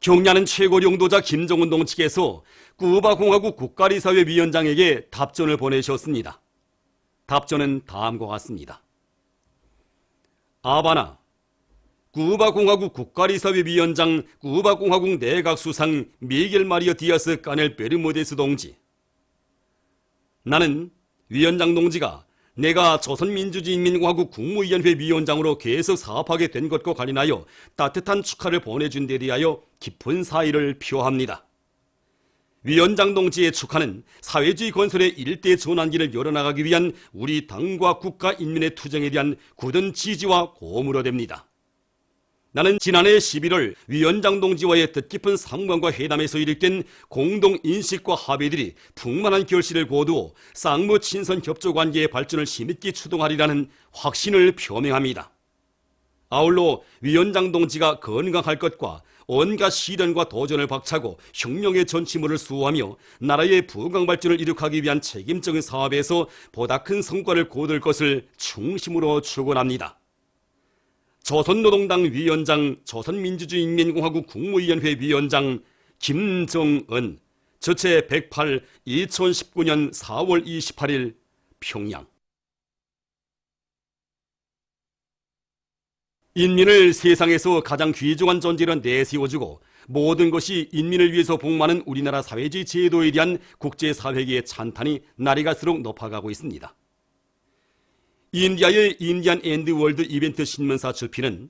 경야는 최고領導자 김정은 동지께서 쿠바 공화국 국가리사회 위원장에게 답전을 보내셨습니다. 답전은 다음과 같습니다. 아바나, 쿠바 공화국 국가리사회 위원장 쿠바 공화국 내각 수상 미겔 마리아 디아스 까넬 베르무데스 동지. 나는 위원장 동지가 내가 조선민주주의인민공화국 국무위원회 위원장으로 계속 사업하게 된 것과 관련하여 따뜻한 축하를 보내준 데 대하여 깊은 사의를 표합니다. 위원장 동지의 축하는 사회주의 건설의 일대 전환기를 열어나가기 위한 우리 당과 국가 인민의 투쟁에 대한 굳은 지지와 고무로 됩니다. 나는 지난해 11월 위원장 동지와의 뜻깊은 상관과 회담에서 이룩된 공동인식과 합의들이 풍만한 결실을 거두어 쌍무 친선 협조 관계의 발전을 힘있게 추동하리라는 확신을 표명합니다. 아울러 위원장 동지가 건강할 것과 온갖 시련과 도전을 박차고 혁명의 전치물을 수호하며 나라의 부강 발전을 이룩하기 위한 책임적인 사업에서 보다 큰 성과를 거둘 것을 중심으로 축원합니다. 조선노동당 위원장, 조선민주주의인민공화국 국무위원회 위원장 김정은, 저체 108, 2019년 4월 28일 평양. 인민을 세상에서 가장 귀중한 존재로 내세워주고 모든 것이 인민을 위해서 복무하는 우리나라 사회주의 제도에 대한 국제사회계의 찬탄이 날이 갈수록 높아가고 있습니다. 인디아의 인디안 앤드 월드 이벤트 신문사 주필은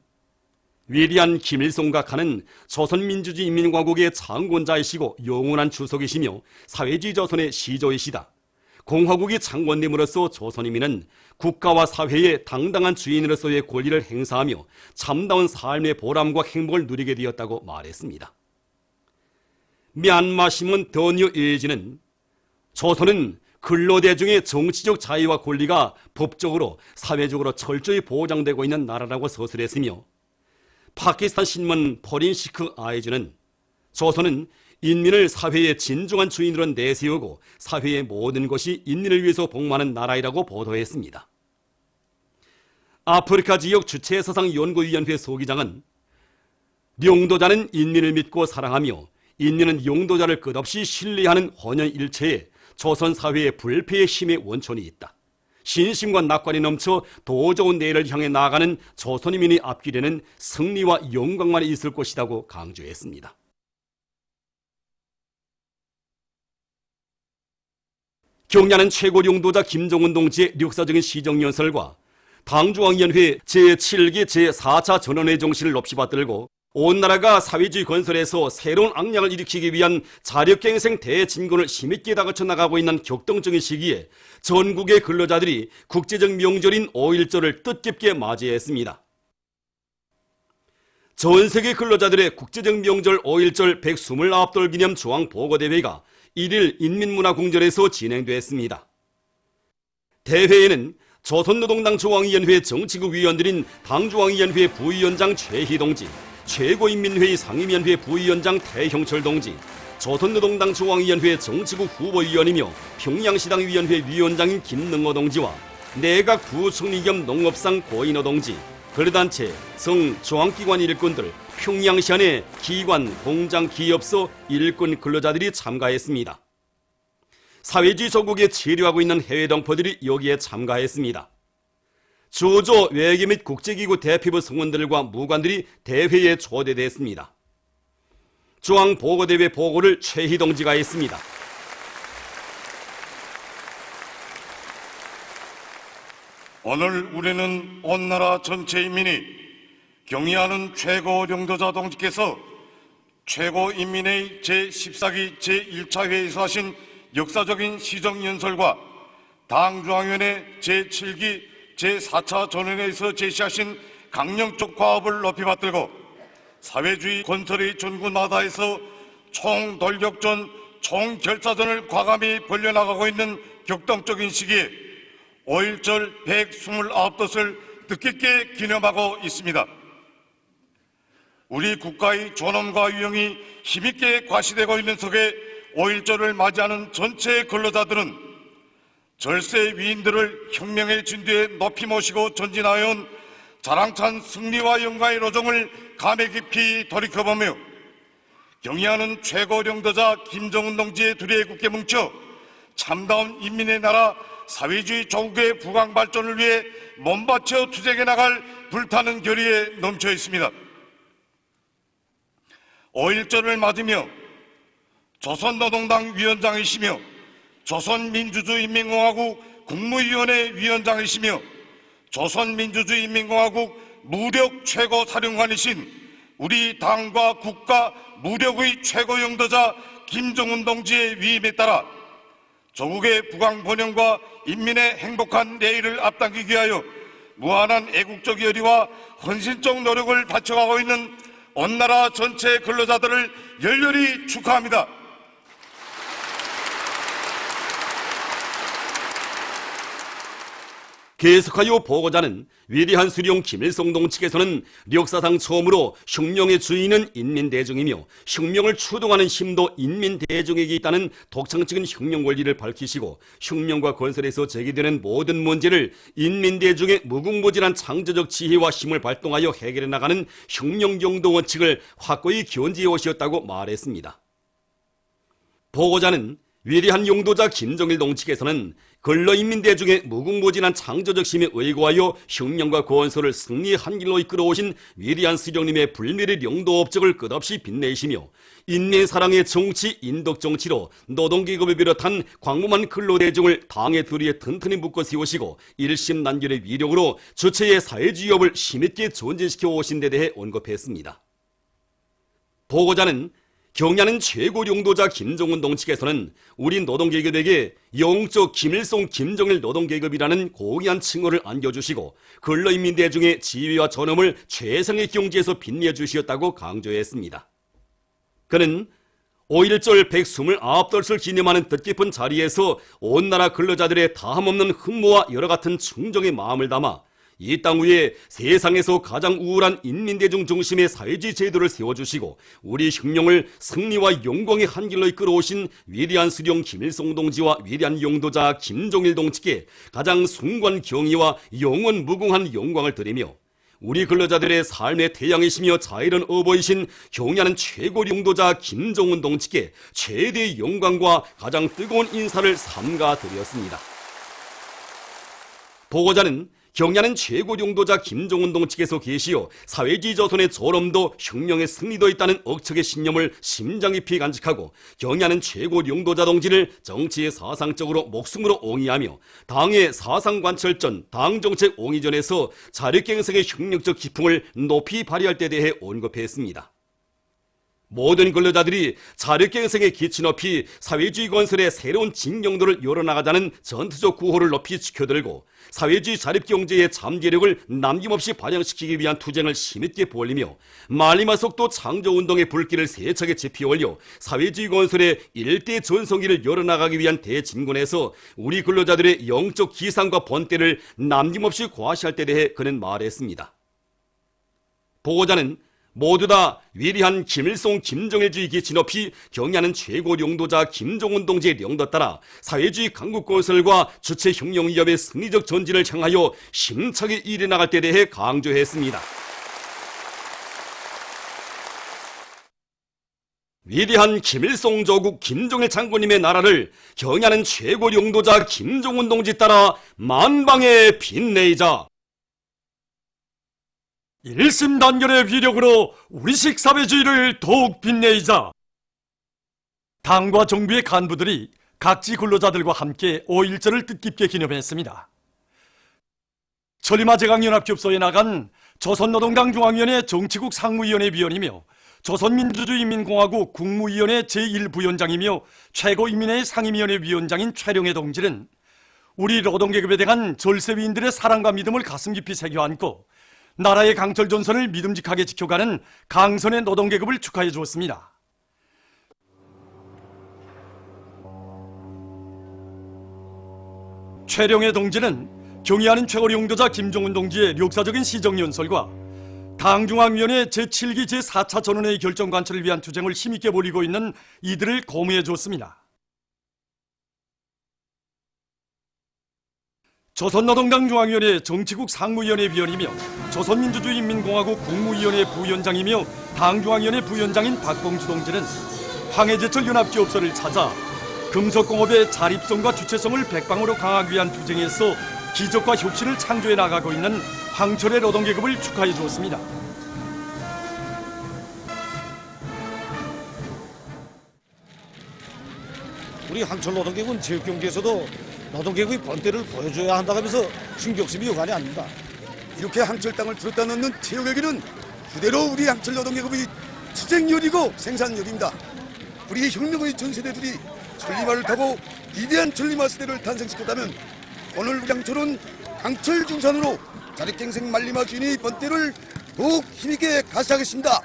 위대한 김일성과 카는 조선민주주의인민공화국의 창건자이시고 영원한 주석이시며 사회주의 조선의 시조이시다. 공화국이 창건됨으로써 조선인민은 국가와 사회의 당당한 주인으로서의 권리를 행사하며 참다운 삶의 보람과 행복을 누리게 되었다고 말했습니다. 미얀마 신문 더 뉴 에이지는 조선은 근로대중의 정치적 자유와 권리가 법적으로 사회적으로 철저히 보장되고 있는 나라라고 서술했으며, 파키스탄 신문 포린시크 아이즈는 조선은 인민을 사회의 진중한 주인으로 내세우고 사회의 모든 것이 인민을 위해서 복무하는 나라이라고 보도했습니다. 아프리카 지역 주체사상연구위원회 소기장은 영도자는 인민을 믿고 사랑하며 인민은 영도자를 끝없이 신뢰하는 혼연일체에 조선 사회의 불패의 힘의 원천이 있다. 신심과 낙관이 넘쳐 더 좋은 내일을 향해 나아가는 조선인민의 앞길에는 승리와 영광만 있을 것이라고 강조했습니다. 경야는 최고領導자 김정은 동지의 역사적인 시정연설과 당중앙위원회 제7기 제4차 전원회 정신을 높이 받들고 온 나라가 사회주의 건설에서 새로운 악량을 일으키기 위한 자력갱생 대진군을 힘있게 다그쳐 나가고 있는 격동적인 시기에 전국의 근로자들이 국제적 명절인 5.1절을 뜻깊게 맞이했습니다. 전 세계 근로자들의 국제적 명절 5.1절 129돌 기념 중앙보고대회가 1일 인민문화궁전에서 진행됐습니다. 대회에는 조선노동당 중앙위원회 정치국 위원들인 당중앙위원회 부위원장 최희 동지, 최고인민회의 상임위원회 부위원장 태형철 동지, 조선노동당 중앙위원회 정치국 후보위원이며 평양시당 위원회 위원장인 김능호 동지와 내각 부총리 겸 농업상 고인호 동지, 근로단체, 성, 중앙기관 일꾼들, 평양시 안의 기관, 공장, 기업소, 일꾼 근로자들이 참가했습니다. 사회주의 조국에 체류하고 있는 해외 동포들이 여기에 참가했습니다. 주조 외교 및 국제기구 대표부 성원들과 무관들이 대회에 초대됐습니다. 중앙보고대회 보고를 최희 동지가 했습니다. 오늘 우리는 온 나라 전체 인민이 경의하는 최고領導자 동지께서 최고인민회의 제14기 제1차 회의에서 하신 역사적인 시정연설과 당중앙위원회 제7기 제4차 전원회에서 제시하신 강령적 과업을 높이 받들고 사회주의 건설의 전군마다에서 총돌격전, 총결사전을 과감히 벌려나가고 있는 격동적인 시기에 5.1절 129돛을 뜻깊게 기념하고 있습니다. 우리 국가의 존엄과 위용이 힘있게 과시되고 있는 속에 5.1절을 맞이하는 전체 근로자들은 절세 위인들을 혁명의 진뒤에 높이 모시고 전진하여 온 자랑찬 승리와 영광의 로정을 감회 깊이 돌이켜보며 경의하는 최고領導자 김정은 동지의 둘이 굳게 뭉쳐 참다운 인민의 나라 사회주의 조국의 부강 발전을 위해 몸바쳐 투쟁해 나갈 불타는 결의에 넘쳐 있습니다. 5.1절을 맞으며 조선노동당 위원장이시며 조선민주주의인민공화국 국무위원회 위원장이시며 조선민주주의인민공화국 무력 최고사령관이신 우리 당과 국가 무력의 최고 영도자 김정은 동지의 위임에 따라 조국의 부강 번영과 인민의 행복한 내일을 앞당기기 위하여 무한한 애국적 열의와 헌신적 노력을 바쳐가고 있는 온 나라 전체 근로자들을 열렬히 축하합니다. 계속하여 보고자는 위대한 수령 김일성 측에서는 역사상 처음으로 혁명의 주인은 인민대중이며 혁명을 추동하는 힘도 인민대중에게 있다는 독창적인 혁명 원리를 밝히시고 혁명과 건설에서 제기되는 모든 문제를 인민대중의 무궁무진한 창조적 지혜와 힘을 발동하여 해결해 나가는 혁명경도 원칙을 확고히 견지해 오셨다고 말했습니다. 보고자는 위대한 용도자 김정일 동측에서는 근로인민대중의 무궁무진한 창조적 힘에 의거하여 혁명과 건설을 승리의 한 길로 이끌어오신 위대한 수령님의 불멸의 영도 업적을 끝없이 빛내시며 인민사랑의 정치, 인덕정치로 노동계급을 비롯한 광범한 근로대중을 당의 두리에 튼튼히 묶어 세우시고 일심난결의 위력으로 주체의 사회주의업을 힘있게 존진시켜 오신 데 대해 언급했습니다. 보고자는 경의하는 최고 용도자 김정은 동측에서는 우리 노동계급에게 영적 김일성 김정일 노동계급이라는 고귀한 칭호를 안겨주시고 근로인민대중의 지위와 존엄을 최상의 경지에서 빛내주시었다고 강조했습니다. 그는 5.1절 129돌을 기념하는 뜻깊은 자리에서 온 나라 근로자들의 다함없는 흠모와 여러 같은 충정의 마음을 담아 이 땅 위에 세상에서 가장 우월한 인민대중 중심의 사회주의 제도를 세워주시고 우리 혁명을 승리와 영광의 한 길로 이끌어오신 위대한 수령 김일성 동지와 위대한 용도자 김정일 동지께 가장 숭고한 경의와 영원 무궁한 영광을 드리며 우리 근로자들의 삶의 태양이시며 자유로운 어버이신 경의하는 최고 용도자 김정은 동지께 최대의 영광과 가장 뜨거운 인사를 삼가 드렸습니다. 보고자는 경의하는 최고 용도자 김정은 동측에서 계시어 사회주의 조선의 졸엄도 혁명의 승리도 있다는 억척의 신념을 심장 깊이 간직하고 경의하는 최고 용도자 동지를 정치의 사상적으로 목숨으로 옹이하며 당의 사상관철전, 당정책 옹이전에서 자력갱생의 혁명적 기풍을 높이 발휘할 때 대해 언급했습니다. 모든 근로자들이 자력갱생의 기치 높이 사회주의 건설의 새로운 진경도를 열어나가자는 전투적 구호를 높이 지켜들고 사회주의 자립경제의 잠재력을 남김없이 발현시키기 위한 투쟁을 힘있게 벌리며 말리마속도 창조운동의 불길을 세차게 지피올려 사회주의 건설의 일대 전성기를 열어나가기 위한 대진군에서 우리 근로자들의 영적 기상과 번때를 남김없이 과시할 때 대해 그는 말했습니다. 보고자는 모두 다 위대한 김일성 김정일주의 기치 높이 경의하는 최고 용도자 김정은 동지의 영도 따라 사회주의 강국 건설과 주체 혁명 위협의 승리적 전진을 향하여 힘차게 일해 나갈 때 대해 강조했습니다. 위대한 김일성 조국 김정일 장군님의 나라를 경의하는 최고 용도자 김정은 동지 따라 만방에 빛내자. 일심단결의 위력으로 우리식 사회주의를 더욱 빛내이자. 당과 정부의 간부들이 각지 근로자들과 함께 5.1절을 뜻깊게 기념했습니다. 천리마제강연합협소에 나간 조선노동당 중앙위원회 정치국 상무위원회 위원이며 조선민주주의인민공화국 국무위원회 제1부위원장이며 최고인민회의 상임위원회 위원장인 최룡해 동지는 우리 노동계급에 대한 절세위인들의 사랑과 믿음을 가슴 깊이 새겨안고 나라의 강철 전선을 믿음직하게 지켜가는 강선의 노동계급을 축하해 주었습니다. 최룡해 동지는 경의하는 최고 용도자 김정은 동지의 역사적인 시정연설과 당중앙위원회 제7기 제4차 전원회의 결정 관철을 위한 투쟁을 힘있게 벌이고 있는 이들을 고무해 주었습니다. 조선노동당 중앙위원회 정치국 상무위원회 위원이며 조선민주주의인민공화국 국무위원회 부위원장이며 당중앙위원회 부위원장인 박봉주 동지는 황해제철 연합기업소를 찾아 금속공업의 자립성과 주체성을 백방으로 강화하기 위한 투쟁에서 기적과 혁신을 창조해 나가고 있는 황철의 노동계급을 축하해 주었습니다. 우리 황철 노동계급은 체육경기에서도 노동계급의 본때를 보여줘야 한다면서 충격심이 여간이 아닙니다. 이렇게 황철 땅을 들었다 놓는 체육계기는 그대로 우리 황철 노동계급의 투쟁열이고 생산열입니다. 우리 혁명의 전세대들이 천리마를 타고 위대한 천리마 세대를 탄생시켰다면 오늘 우리 황철은 강철 중산으로 자립갱생 말리마 주인의 본때를 더욱 힘있게 가시하겠습니다.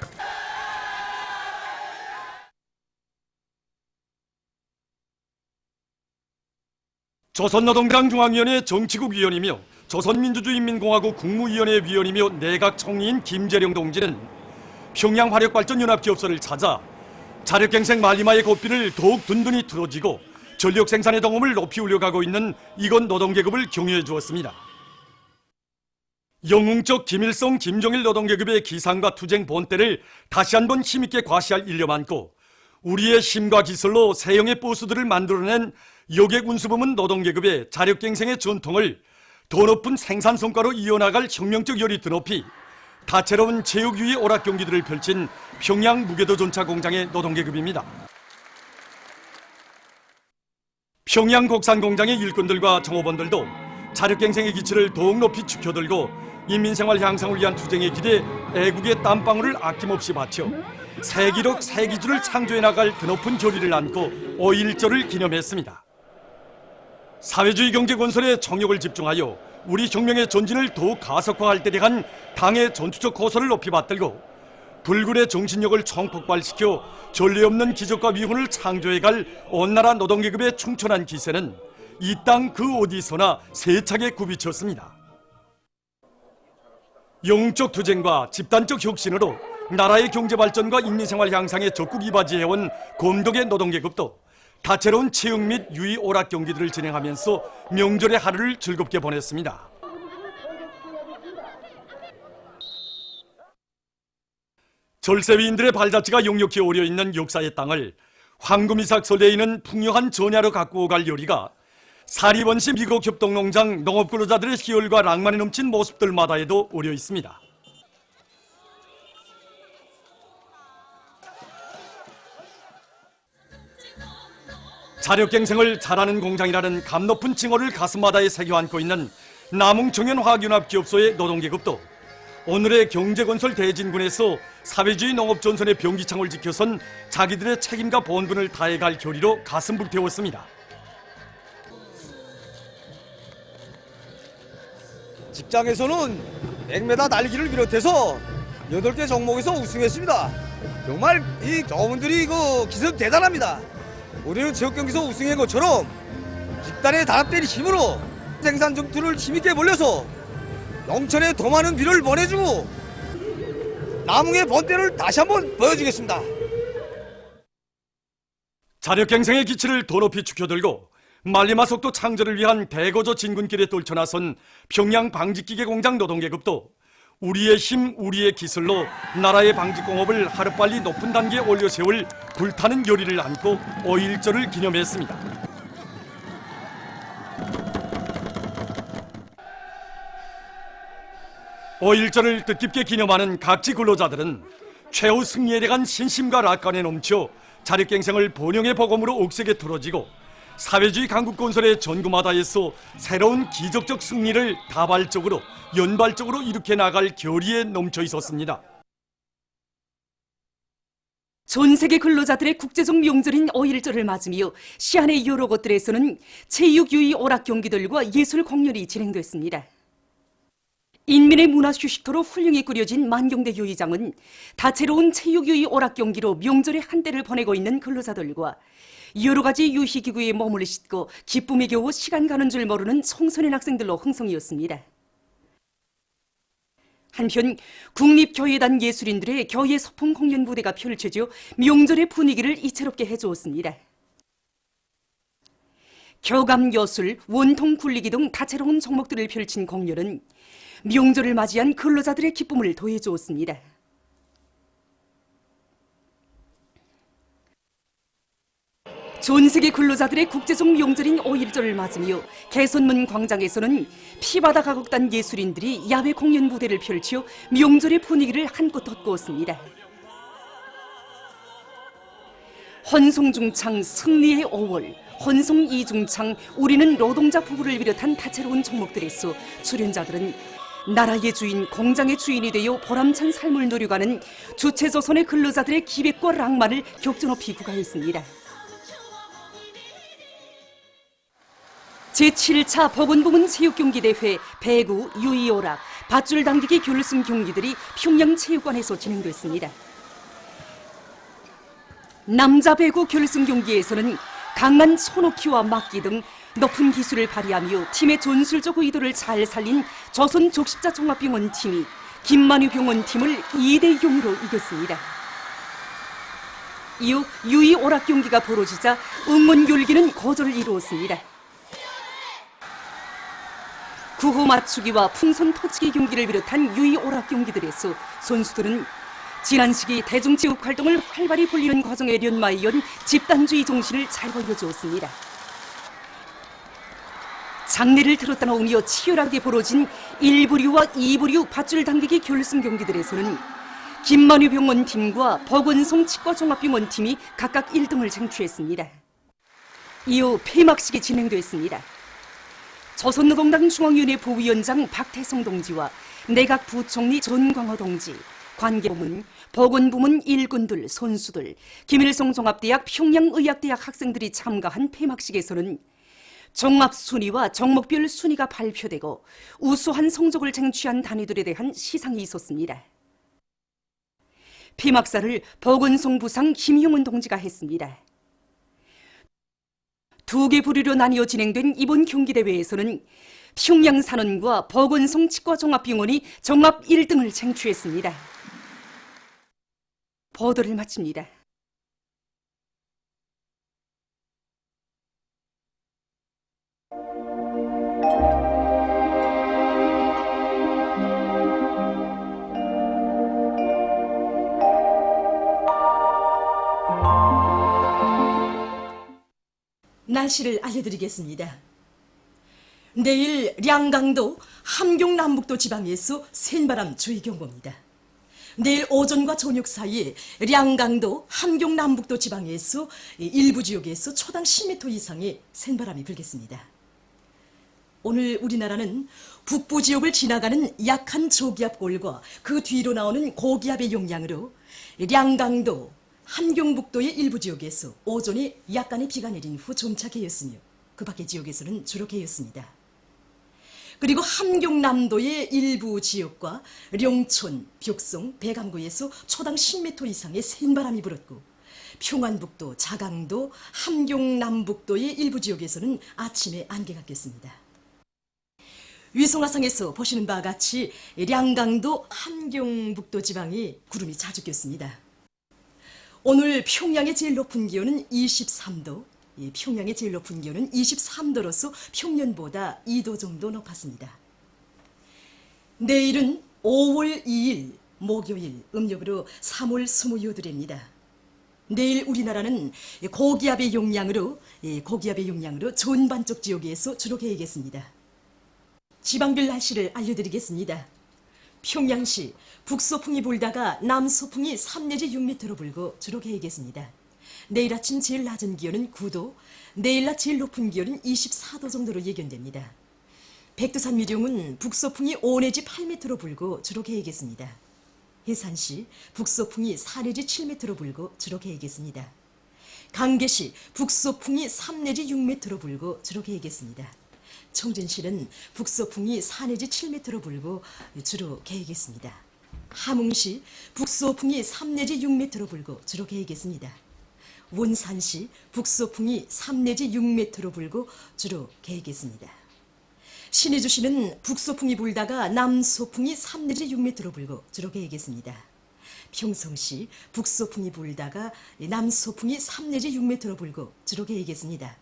조선노동당 중앙위원회 정치국 위원이며 조선민주주의인민공화국 국무위원회 위원이며 내각총리인 김재령 동지는 평양 화력발전연합기업소를 찾아 자력갱생 말리마의 고삐를 더욱 든든히 틀어지고 전력생산의 동험을 높이 올려가고 있는 이건 노동계급을 격려해 주었습니다. 영웅적 김일성, 김정일 노동계급의 기상과 투쟁 본때를 다시 한번 힘있게 과시할 일념 안고 우리의 힘과 기술로 세형의 버스들을 만들어낸 여객 운수부문 노동계급의 자력갱생의 전통을 더 높은 생산 성과로 이어나갈 혁명적 열이 드높이 다채로운 체육유의 오락경기들을 펼친 평양 무게도 전차 공장의 노동계급입니다. 평양 곡산공장의 일꾼들과 종업원들도 자력갱생의 기치를 더욱 높이 축혀들고 인민생활 향상을 위한 투쟁의 길에 애국의 땀방울을 아낌없이 바쳐 세기록 세기주를 창조해 나갈 드높은 결의를 안고 5.1절을 기념했습니다. 사회주의 경제 건설에 총력을 집중하여 우리 혁명의 전진을 더욱 가속화할 때 대한 당의 전투적 고소를 높이 받들고 불굴의 정신력을 총폭발시켜 전례 없는 기적과 위훈을 창조해갈 온나라 노동계급의 충천한 기세는 이 땅 그 어디서나 세차게 굽이쳤습니다. 영웅적 투쟁과 집단적 혁신으로 나라의 경제발전과 인민생활 향상에 적극 이바지해온 검독의 노동계급도 다채로운 체육 및 유의 오락 경기들을 진행하면서 명절의 하루를 즐겁게 보냈습니다. 절세위인들의 발자취가 역력히 오려있는 역사의 땅을 황금이삭 설레이는 풍요한 전야로 갖고 갈 요리가 사리번시 미국 협동농장 농업근로자들의 희열과 낭만이 넘친 모습들마다에도 오려 있습니다. 자력갱생을 잘하는 공장이라는 감높은 칭호를 가슴마다에 새겨 안고 있는 남웅청년화학연합기업소의 노동계급도 오늘의 경제건설 대진군에서 사회주의 농업전선의 병기창을 지켜선 자기들의 책임과 본분을 다해갈 결의로 가슴 불태웠습니다. 직장에서는 100m 달리기를 비롯해서 8개 종목에서 우승했습니다. 정말 이 저분들이 기술 대단합니다. 우리는 지역경기에서 우승한 것처럼 집단의 단합된 힘으로 생산 정투를 힘있게 벌려서 영천에 더 많은 비를 보내주고 남웅의 본때를 다시 한번 보여주겠습니다. 자력갱생의 기치를 더 높이 축혀들고 말리마 속도 창조를 위한 대거조 진군길에 떨쳐나선 평양 방직기계 공장 노동계급도 우리의 힘, 우리의 기술로 나라의 방직공업을 하루빨리 높은 단계에 올려세울 불타는 열의를 안고 5.1절을 기념했습니다. (5.1절을) 뜻깊게 기념하는 각지 근로자들은 최후 승리에 대한 신심과 낙관에 넘쳐 자력갱생을 번영의 복음으로 억세게 틀어지고 사회주의 강국 건설의 전구마다에서 새로운 기적적 승리를 다발적으로 연발적으로 일으켜 나갈 결의에 넘쳐 있었습니다. 전 세계 근로자들의 국제적 명절인 5.1절을 맞으며 시안의 여러 곳들에서는 체육 유의 오락 경기들과 예술 공연이 진행됐습니다. 인민의 문화 휴식터로 훌륭히 꾸려진 만경대 요의장은 다채로운 체육 유의 오락 경기로 명절의 한때를 보내고 있는 근로자들과 여러 가지 유희기구에 머물러 싣고 기쁨에 겨워 시간 가는 줄 모르는 청소년 학생들로 흥성이었습니다. 한편 국립교회단 예술인들의 교회 소품 공연 무대가 펼쳐져 명절의 분위기를 이채롭게 해주었습니다. 교감, 여술, 원통, 굴리기 등 다채로운 종목들을 펼친 공연은 명절을 맞이한 근로자들의 기쁨을 더해주었습니다. 전 세계 근로자들의 국제적 명절인 5.1절을 맞으며 개선문 광장에서는 피바다 가곡단 예술인들이 야외 공연 무대를 펼쳐 명절의 분위기를 한껏 돋구었습니다. 헌송중창 승리의 5월, 헌송이중창 우리는 노동자 부부를 비롯한 다채로운 종목들에서 출연자들은 나라의 주인, 공장의 주인이 되어 보람찬 삶을 누려가는 주체조선의 근로자들의 기백과 낭만을 격전없이 구가했습니다. 제7차 보건부문 체육경기대회 배구, 유이오락, 밧줄 당기기 결승 경기들이 평양체육관에서 진행됐습니다. 남자 배구 결승 경기에서는 강한 손오키와 막기 등 높은 기술을 발휘하며 팀의 전술적 의도를 잘 살린 조선 족십자 종합병원 팀이 김만유 병원 팀을 2대0으로 이겼습니다. 이후 유이오락 경기가 벌어지자 응원 열기는 거절을 이루었습니다. 구호 맞추기와 풍선 터치기 경기를 비롯한 유이오락 경기들에서 선수들은 지난 시기 대중체육 활동을 활발히 벌리는 과정에 연마에 연 집단주의 정신을 잘 보여주었습니다. 장례를 들었다 놓으며 치열하게 벌어진 1부류와 2부류 밧줄 당기기 결승 경기들에서는 김만유 병원 팀과 박원성 치과종합병원 팀이 각각 1등을 쟁취했습니다. 이후 폐막식이 진행됐습니다. 조선노동당 중앙위원회 부위원장 박태성 동지와 내각 부총리 전광호 동지, 관계부문, 보건부문 일꾼들, 선수들, 김일성 종합대학 평양의학대학 학생들이 참가한 폐막식에서는 종합순위와 종목별 순위가 발표되고 우수한 성적을 쟁취한 단위들에 대한 시상이 있었습니다. 폐막사를 보건성 부상 김형은 동지가 했습니다. 두 개 부류로 나뉘어 진행된 이번 경기대회에서는 평양산원과 보건성 치과종합병원이 종합 1등을 쟁취했습니다. 보도를 마칩니다. 날씨를 알려드리겠습니다. 내일 량강도, 함경남북도 지방에서 센바람 주의 경보입니다. 내일 오전과 저녁 사이에 량강도, 함경남북도 지방에서 일부 지역에서 초당 10m 이상의 센바람이 불겠습니다. 오늘 우리나라는 북부 지역을 지나가는 약한 저기압골과 그 뒤로 나오는 고기압의 영향으로 량강도, 함경북도의 일부 지역에서 오전에 약간의 비가 내린 후 점차 개였으며 그 밖의 지역에서는 주로 개였습니다. 그리고 함경남도의 일부 지역과 령촌, 벽성, 배감구에서 초당 10m 이상의 센바람이 불었고 평안북도, 자강도, 함경남북도의 일부 지역에서는 아침에 안개가 꼈습니다. 위성화상에서 보시는 바와 같이 량강도, 함경북도 지방에 구름이 자주 꼈습니다. 오늘 평양의 제일 높은 기온은 23도, 평양의 제일 높은 기온은 23도로서 평년보다 2도 정도 높았습니다. 내일은 5월 2일 목요일 음력으로 3월 22일입니다. 내일 우리나라는 고기압의 영향으로 전반적 지역에서 주로 개겠습니다. 지방별 날씨를 알려드리겠습니다. 평양시 북서풍이 불다가 남서풍이 3 내지 6m로 불고 주로 개겠습니다. 내일 아침 제일 낮은 기온은 9도, 내일 낮 제일 높은 기온은 24도 정도로 예견됩니다. 백두산 위령은 북서풍이 5 내지 8m로 불고 주로 개겠습니다. 해산시 북서풍이 4 내지 7m로 불고 주로 개겠습니다. 강계시 북서풍이 3 내지 6m로 불고 주로 개겠습니다. 청진시는 북서풍이 4 내지 7m로 불고 주로 개겠습니다. 함흥시 북서풍이 3 내지 6m로 불고 주로 개겠습니다. 원산시 북서풍이 3 내지 6m로 불고 주로 개겠습니다. 신의주시는 북서풍이 불다가 남서풍이 3 내지 6m로 불고 주로 개겠습니다. 평성시 북서풍이 불다가 남서풍이 3 내지 6m로 불고 주로 개겠습니다.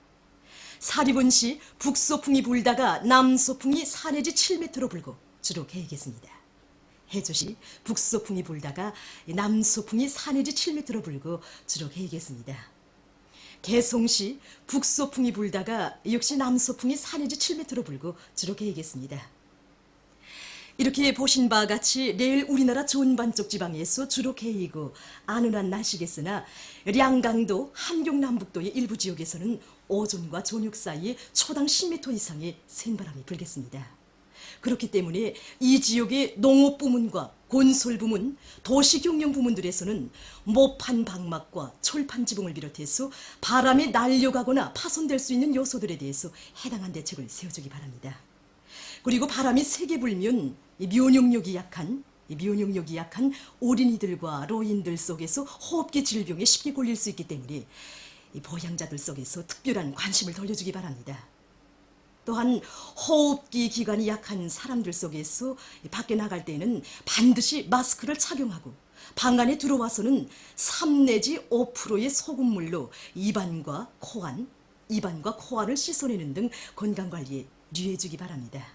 사리본시 북소풍이 불다가 남소풍이 4 내지 7m로 불고 주로 개이겠습니다. 해조시 북소풍이 불다가 남소풍이 4 내지 7m로 불고 주로 개이겠습니다. 개송시 북소풍이 불다가 역시 남소풍이 4 내지 7m로 불고 주로 개이겠습니다. 이렇게 보신 바와 같이 내일 우리나라 존반쪽 지방에서 주로 개이고 안온한 날씨겠으나 량강도, 함경남북도의 일부 지역에서는 오존과 존육 사이에 초당 10m 이상의 생바람이 불겠습니다. 그렇기 때문에 이 지역의 농업 부문과 건설 부문, 도시경영 부문들에서는 모판 방막과 철판 지붕을 비롯해서 바람에 날려가거나 파손될 수 있는 요소들에 대해서 해당한 대책을 세워주기 바랍니다. 그리고 바람이 세게 불면 면역력이 약한 어린이들과 노인들 속에서 호흡기 질병에 쉽게 걸릴 수 있기 때문에 보양자들 속에서 특별한 관심을 돌려주기 바랍니다. 또한 호흡기 기관이 약한 사람들 속에서 밖에 나갈 때는 반드시 마스크를 착용하고 방 안에 들어와서는 3 내지 5%의 소금물로 입안과 코안을 씻어내는 등 건강관리에 유의해주기 바랍니다.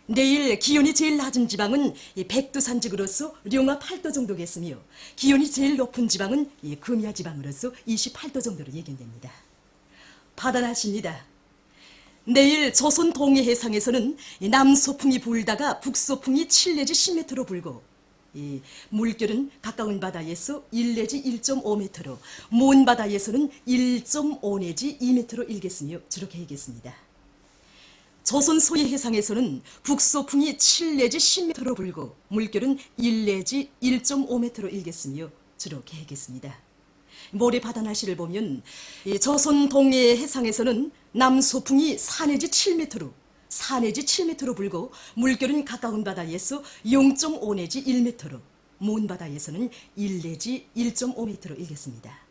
내일 기온이 제일 낮은 지방은 백두산지구로서 령화 8도 정도겠으며 기온이 제일 높은 지방은 금야 지방으로서 28도 정도로 예견됩니다. 바다 날씨입니다. 내일 조선 동해 해상에서는 남소풍이 불다가 북소풍이 7 내지 10m로 불고 물결은 가까운 바다에서 1 내지 1.5m로 먼 바다에서는 1.5 내지 2m로 일겠으며 주로 개이겠습니다. 조선 소해 해상에서는 북소풍이 7 내지 10m로 불고 물결은 1 내지 1.5m로 일겠으며 주로 개이겠습니다. 모레 바다 날씨를 보면 조선 동해 해상에서는 남소풍이 4 내지 7m로 불고 물결은 가까운 바다에서 0.5 내지 1m로 먼 바다에서는 1 내지 1.5m로 일겠습니다.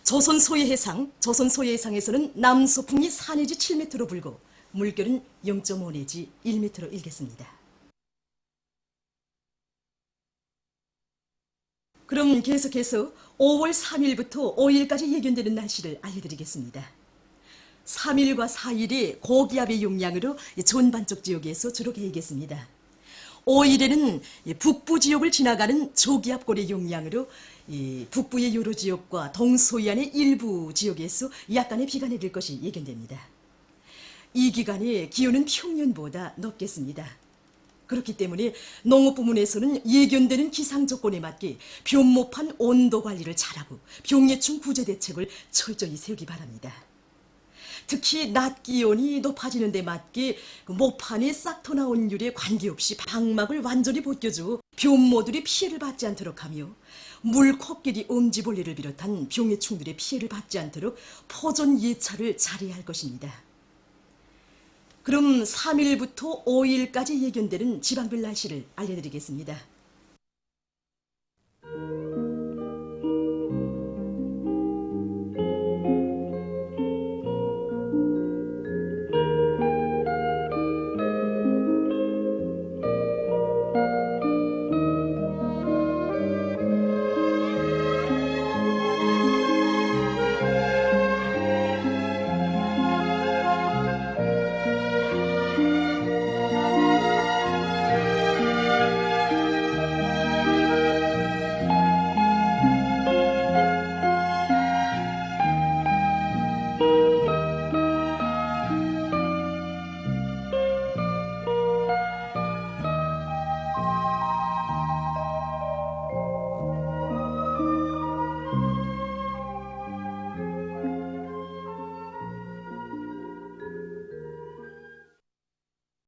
조선 소해해상에서는 남소풍이 4 내지 7m로 불고 물결은 0.5 내지 1m로 일겠습니다. 그럼 계속해서 5월 3일부터 5일까지 예견되는 날씨를 알려드리겠습니다. 3일과 4일이 고기압의 영향으로 존반쪽 지역에서 주로 개이겠습니다. 5일에는 북부 지역을 지나가는 조기압골의 영향으로 북부의 여러 지역과 동서해안의 일부 지역에서 약간의 비가 내릴 것이 예견됩니다. 이 기간에 기온은 평년보다 높겠습니다. 그렇기 때문에 농업 부문에서는 예견되는 기상 조건에 맞게 변모판 온도 관리를 잘하고 병해충 구제 대책을 철저히 세우기 바랍니다. 특히 낮 기온이 높아지는 데 맞게 모판이 싹 터나온 율에 관계없이 방막을 완전히 벗겨줘 변모들이 피해를 받지 않도록 하며 물코끼리, 엄지벌레를 비롯한 병해충들의 피해를 받지 않도록 포존 예찰을 잘해야 할 것입니다. 그럼 3일부터 5일까지 예견되는 지방별 날씨를 알려드리겠습니다.